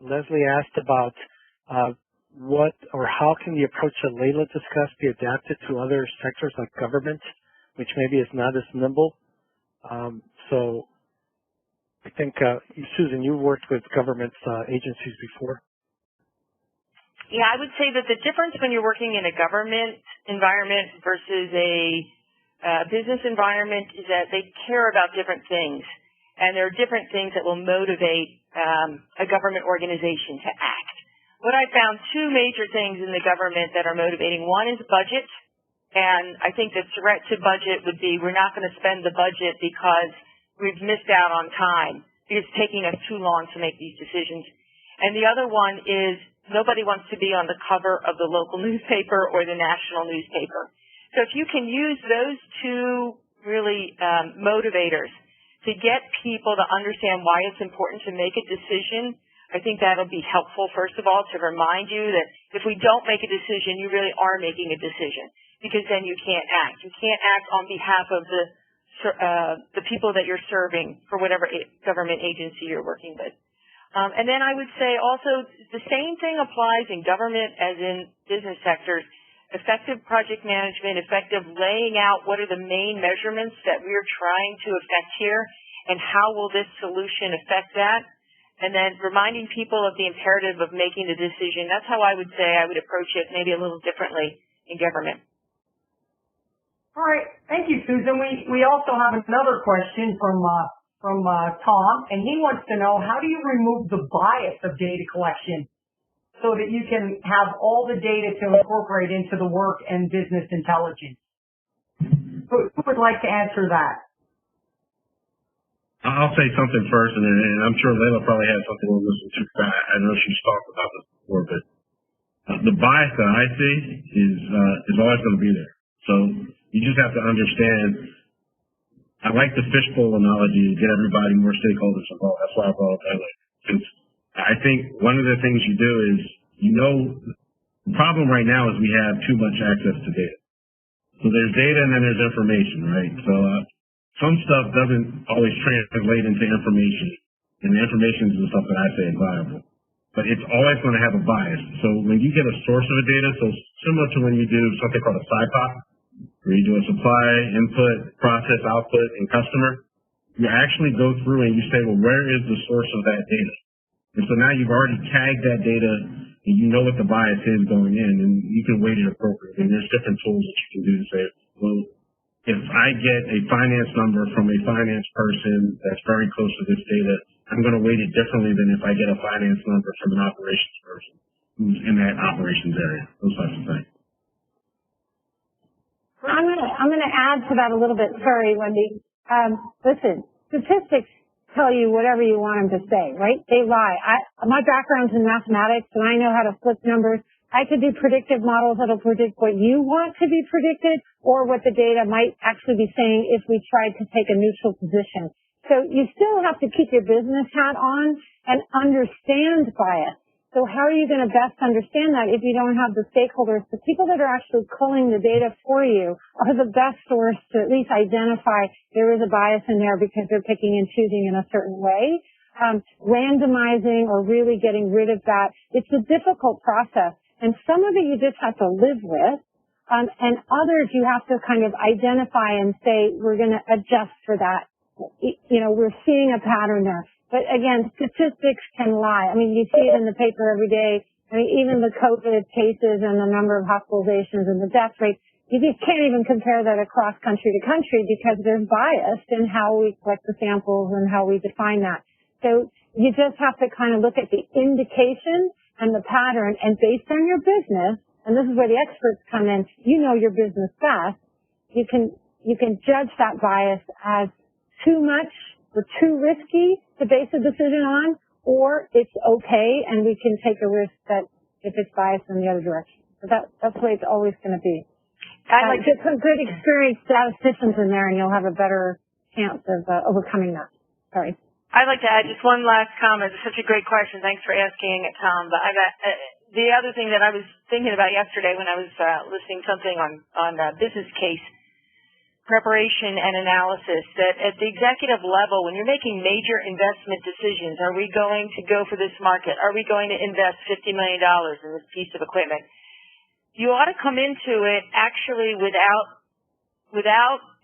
Leslie asked about what or how can the approach that Layla discussed be adapted to other sectors like government, which maybe is not as nimble. So I think, Susan, you've worked with government agencies before. Yeah, I would say that the difference when you're working in a government environment versus a business environment is that they care about different things. And there are different things that will motivate a government organization to act. What I found two major things in the government that are motivating. One is budget. And I think the threat to budget would be we're not going to spend the budget because we've missed out on time. It's taking us too long to make these decisions. And the other one is nobody wants to be on the cover of the local newspaper or the national newspaper. So if you can use those two really motivators to get people to understand why it's important to make a decision, I think that'll be helpful, first of all, to remind you that if we don't make a decision, you really are making a decision, because then you can't act. You can't act on behalf of the people that you're serving for whatever government agency you're working with. And then I would say also the same thing applies in government as in business sectors. Effective project management, effective laying out what are the main measurements that we're trying to affect here and how will this solution affect that. And then reminding people of the imperative of making the decision. That's how I would say I would approach it maybe a little differently in government. All right. Thank you, Susan. We also have another question from Tom, and he wants to know, how do you remove the bias of data collection so that you can have all the data to incorporate into the work and business intelligence? Who would like to answer that? I'll say something first, and I'm sure Layla probably has something on this one too. I know she's talked about this before, but the bias that I see is always going to be there. So you just have to understand. I like the fishbowl analogy to get everybody, more stakeholders involved. That's why I brought up Layla. Since I think one of the things you do is, the problem right now is we have too much access to data. So there's data and then there's information, right? So some stuff doesn't always translate into information, and the information is the stuff that I say is valuable. But it's always going to have a bias. So when you get a source of a data, so similar to when you do something called a SIPOC, where you do a supply, input, process, output, and customer, you actually go through and you say, well, where is the source of that data? And so now you've already tagged that data, and you know what the bias is going in, and you can weight it appropriately. And there's different tools that you can do to say, well, if I get a finance number from a finance person that's very close to this data, I'm going to weight it differently than if I get a finance number from an operations person who's in that operations area, those types of things. I'm going to add to that a little bit. Sorry, Wendy. Listen, statistics tell you whatever you want them to say, right? They lie. My background's in mathematics, and I know how to flip numbers. I could do predictive models that'll predict what you want to be predicted or what the data might actually be saying if we tried to take a neutral position. So you still have to keep your business hat on and understand bias. So how are you going to best understand that if you don't have the stakeholders? The people that are actually pulling the data for you are the best source to at least identify there is a bias in there because they're picking and choosing in a certain way. Randomizing or really getting rid of that, it's a difficult process. And some of it you just have to live with, and others you have to kind of identify and say, we're going to adjust for that. We're seeing a pattern there. But again, statistics can lie. I mean, you see it in the paper every day. I mean, even the COVID cases and the number of hospitalizations and the death rate, you just can't even compare that across country to country because there's bias in how we collect the samples and how we define that. So you just have to kind of look at the indication and the pattern, and based on your business, and this is where the experts come in, you know your business best, you can judge that bias as too much or too risky to base a decision on, or it's okay and we can take a risk that if it's biased in the other direction. So that's the way it's always going to be. I'd like to get some good experienced statisticians in there and you'll have a better chance of overcoming that. Sorry. I'd like to add just one last comment. It's such a great question. Thanks for asking it, Tom. But the other thing that I was thinking about yesterday when I was listening to something on business case, preparation and analysis, that at the executive level, when you're making major investment decisions, are we going to go for this market? Are we going to invest $50 million in this piece of equipment? You ought to come into it actually without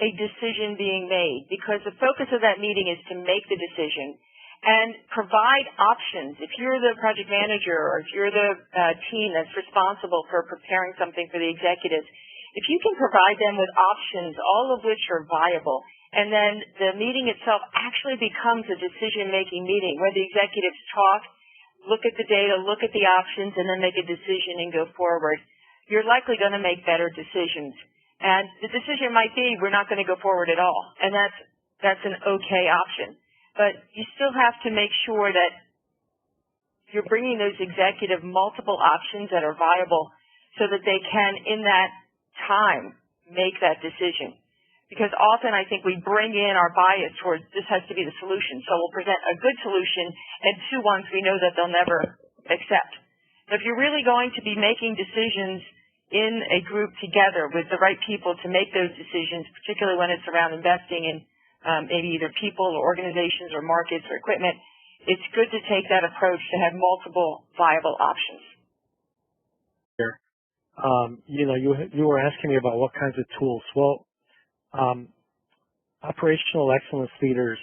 a decision being made, because the focus of that meeting is to make the decision and provide options. If you're the project manager or if you're the team that's responsible for preparing something for the executives, if you can provide them with options, all of which are viable, and then the meeting itself actually becomes a decision-making meeting where the executives talk, look at the data, look at the options, and then make a decision and go forward, you're likely going to make better decisions. And the decision might be we're not going to go forward at all, and that's an okay option. But you still have to make sure that you're bringing those executives multiple options that are viable so that they can, in that time, make that decision. Because often I think we bring in our bias towards this has to be the solution. So we'll present a good solution and two ones we know that they'll never accept. So if you're really going to be making decisions in a group together with the right people to make those decisions, particularly when it's around investing in maybe either people or organizations or markets or equipment, it's good to take that approach to have multiple viable options. You were asking me about what kinds of tools. Well, operational excellence leaders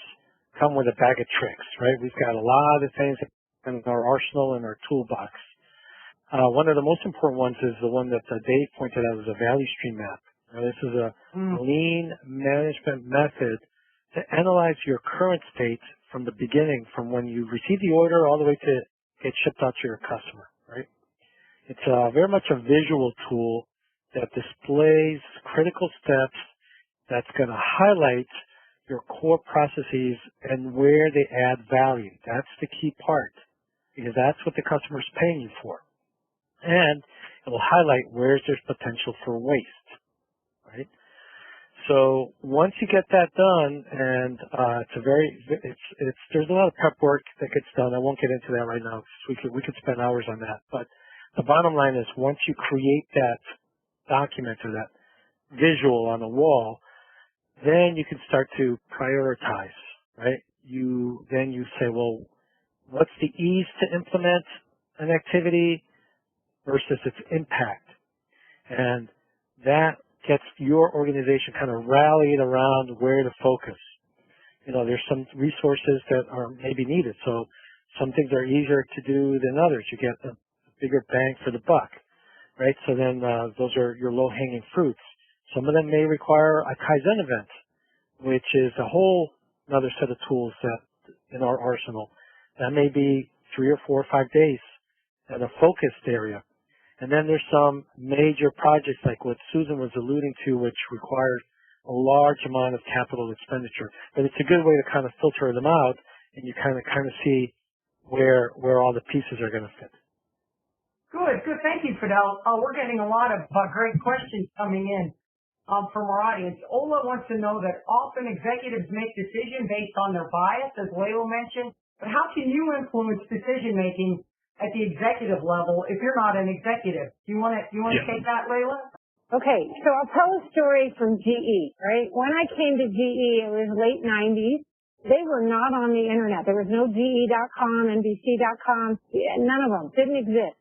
come with a bag of tricks, right? We've got a lot of things in our arsenal and our toolbox. One of the most important ones is the one that Dave pointed out, is a value stream map. Now, this is a lean management method to analyze your current state from the beginning, from when you receive the order all the way to get shipped out to your customer, right? It's very much a visual tool that displays critical steps that's going to highlight your core processes and where they add value. That's the key part, because that's what the customer is paying you for. And it will highlight where there's potential for waste, right? So once you get that done, and there's a lot of prep work that gets done. I won't get into that right now, because we could spend hours on that. But the bottom line is, once you create that document or that visual on the wall, then you can start to prioritize, right? Then you say, well, what's the ease to implement an activity versus its impact? And that gets your organization kind of rallied around where to focus. There's some resources that are maybe needed. So some things are easier to do than others. You get a bigger bang for the buck, right? So then those are your low-hanging fruits. Some of them may require a Kaizen event, which is a whole another set of tools that in our arsenal. That may be 3 or 4 or 5 days at a focused area. And then there's some major projects like what Susan was alluding to, which requires a large amount of capital expenditure. But it's a good way to kind of filter them out, and you kind of see where all the pieces are going to fit. Good. Thank you, Fidel. We're getting a lot of great questions coming in from our audience. Ola wants to know that often executives make decisions based on their bias, as Layla mentioned, but how can you influence decision-making at the executive level if you're not an executive? You want to take that, Layla? Okay, so I'll tell a story from GE, right? When I came to GE, it was late 90s. They were not on the internet. There was no GE.com, NBC.com, none of them, didn't exist.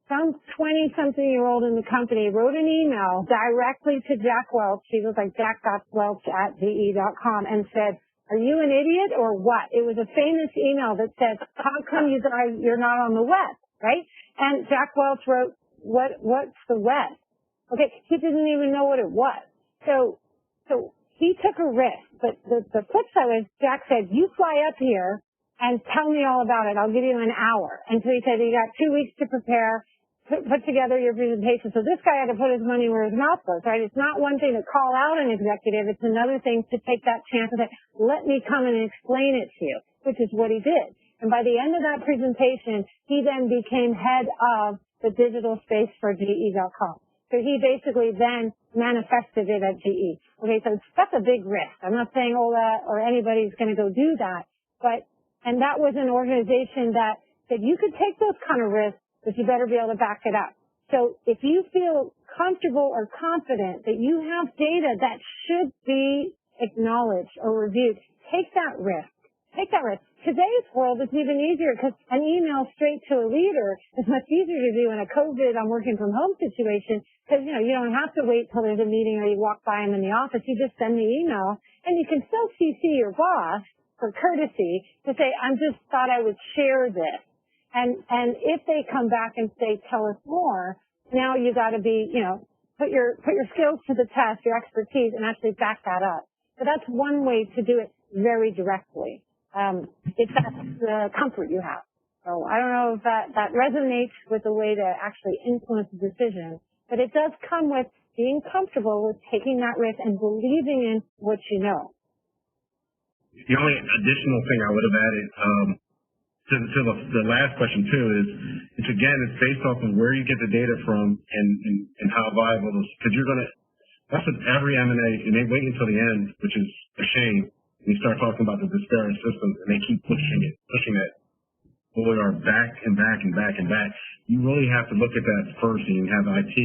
Some 20-something-year-old in the company wrote an email directly to Jack Welch. He was like jack.welch@ge.com and said, "Are you an idiot or what?" It was a famous email that said, "How come you guys, you're not on the web?" Right? And Jack Welch wrote, what's the web? Okay, he didn't even know what it was. So he took a risk. But the flip side was, Jack said, "You fly up here and tell me all about it. I'll give you an hour." And so he said he got 2 weeks to prepare, put together your presentation. So this guy had to put his money where his mouth was, right? It's not one thing to call out an executive. It's another thing to take that chance and say, "Let me come and explain it to you," which is what he did. And by the end of that presentation, he then became head of the digital space for GE.com. So he basically then manifested it at GE. Okay, so that's a big risk. I'm not saying Ola or anybody's going to go do that, and that was an organization that you could take those kind of risks, but you better be able to back it up. So if you feel comfortable or confident that you have data that should be acknowledged or reviewed, take that risk. Take that risk. Today's world is even easier because an email straight to a leader is much easier to do in a COVID, I'm working from home situation because, you don't have to wait till there's a meeting or you walk by them in the office. You just send the email and you can still CC your boss for courtesy to say, I just thought I would share this. And if they come back and say, tell us more, now you got to be, put your skills to the test, your expertise, and actually back that up. So that's one way to do it very directly. If that's the comfort you have. So I don't know if that resonates with the way to actually influence the decision, but it does come with being comfortable with taking that risk and believing in what you know. The only additional thing I would have added to the last question too is it's based off of where you get the data from and how viable it is. Because that's what every M&A, and they wait until the end, which is a shame. You start talking about the disparate systems, and they keep pushing that OER back and back and back and back. You really have to look at that first, and you have IT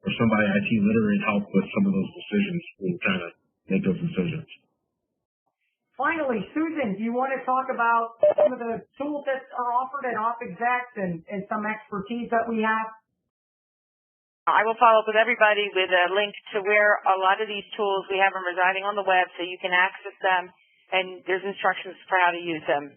or somebody IT literate help with some of those decisions when you're trying to make those decisions. Finally, Susan, do you want to talk about some of the tools that are offered at OpExecs and some expertise that we have? I will follow up with everybody with a link to where a lot of these tools, we have them residing on the web so you can access them, and there's instructions for how to use them.